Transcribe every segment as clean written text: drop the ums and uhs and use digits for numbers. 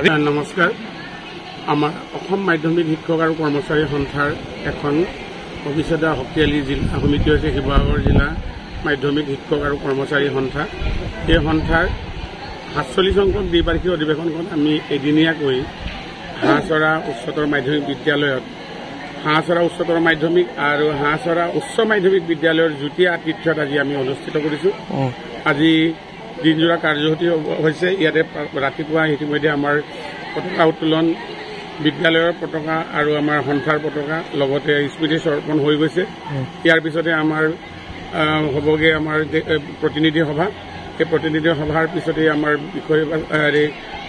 নমস্কাৰ। আমাৰ অসম মাধ্যমিক শিক্ষক আৰু কৰ্মচাৰী সন্থাৰ এখন ভৱিষ্যতে শক্তিশালী জিলা সমিতি হৈছে শিৱসাগৰ জিলা মাধ্যমিক শিক্ষক আৰু কৰ্মচাৰী সন্থা। এই সন্থাৰ ৪৭ সংখ্যক দ্বিবাৰ্ষিক অধিৱেশনখন আমি এদিনীয়াকৈ হাঁহচৰা উচ্চতৰ মাধ্যমিক বিদ্যালয়ত হাঁহচৰা উচ্চতৰ মাধ্যমিক আৰু হাঁহচৰা উচ্চ মাধ্যমিক বিদ্যালয়ৰ যুটীয়া আতিথ্যত আজি আমি অনুষ্ঠিত কৰিছোঁ। আজি দিনজোৰা কাৰ্যসূচী হৈছে। ইয়াতে ৰাতিপুৱা ইতিমধ্যে আমাৰ পতাকা উত্তোলন, বিদ্যালয়ৰ পতাকা আৰু আমাৰ সন্থাৰ পতাকা লগতে স্মৃতি চৰ্পণ হৈ গৈছে। ইয়াৰ পিছতে আমাৰ হ'বগৈ আমাৰ প্ৰতিনিধি সভা। এই প্ৰতিনিধি সভাৰ পিছতে আমাৰ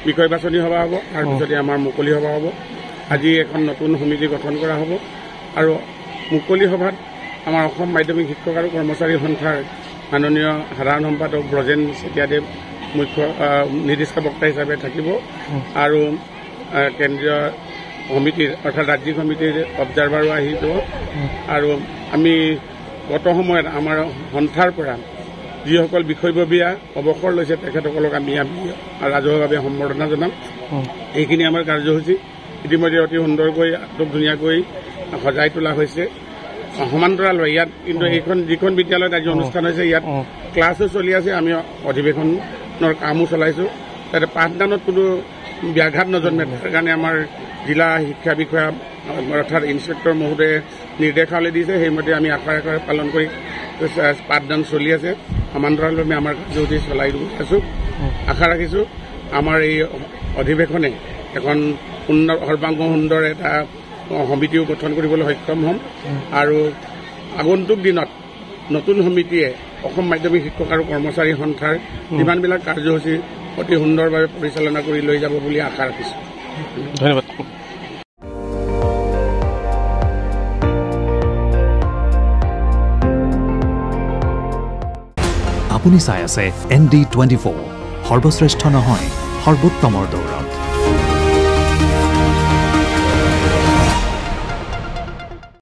বিষয় বাছনি সভা হ'ব, তাৰপিছতে আমাৰ মুকলি সভা হ'ব। আজি এখন নতুন সমিতি গঠন কৰা হ'ব আৰু মুকলি সভাত আমাৰ অসম মাধ্যমিক শিক্ষক আৰু কৰ্মচাৰী সন্থাৰ মাননীয় সাধাৰণ সম্পাদক ব্ৰজেন চেতিয়াদেৱ মুখ্য নিৰ্দিষ্ট বক্তা হিচাপে থাকিব আৰু কেন্দ্ৰীয় সমিতিৰ অৰ্থাৎ ৰাজ্যিক সমিতিৰ অবজাৰ্ভাৰো আহিব। আৰু আমি গত সময়ত আমাৰ সন্থাৰ পৰা যিসকল বিষয়ববীয়া অৱসৰ লৈছে তেখেতসকলক আমি ৰাজহুৱাভাৱে সম্বৰ্ধনা জনাম। এইখিনি আমাৰ কাৰ্যসূচী ইতিমধ্যে অতি সুন্দৰকৈ ধুনীয়াকৈ সজাই তোলা হৈছে। সমান্তৰাল হয় ইয়াত, কিন্তু এইখন যিখন বিদ্যালয়ত আজি অনুষ্ঠান হৈছে ইয়াত ক্লাছো চলি আছে, আমি অধিৱেশনৰ কামো চলাইছোঁ। তাতে পাঠদানত কোনো ব্যাঘাত নজন্মে তাৰ কাৰণে আমাৰ জিলা শিক্ষা বিষয়া অৰ্থাৎ ইনস্পেক্টৰ মহোদয়ে নিৰ্দেশাৱলী দিছে। সেইমতে আমি আখৰে পালন কৰি পাঠদান চলি আছে। সমান্তৰালভাৱে আমাৰ কাৰ্যসূচী চলাই আছোঁ। আশা ৰাখিছোঁ আমাৰ এই অধিৱেশনে এখন সৰ্বাংগ সুন্দৰ এটা সমিতিও গঠন কৰিবলৈ সক্ষম হ'ম আৰু আগন্তুক দিনত নতুন সমিতিয়ে অসম মাধ্যমিক শিক্ষক আৰু কৰ্মচাৰী সন্থাৰ যিমানবিলাক কাৰ্যসূচী অতি সুন্দৰভাৱে পৰিচালনা কৰি লৈ যাব বুলি আশা ৰাখিছোঁ। ধন্যবাদ। আপুনি চাই আছে ND24, সৰ্বশ্ৰেষ্ঠ নহয় সৰ্বোত্তমৰ দৌৰ।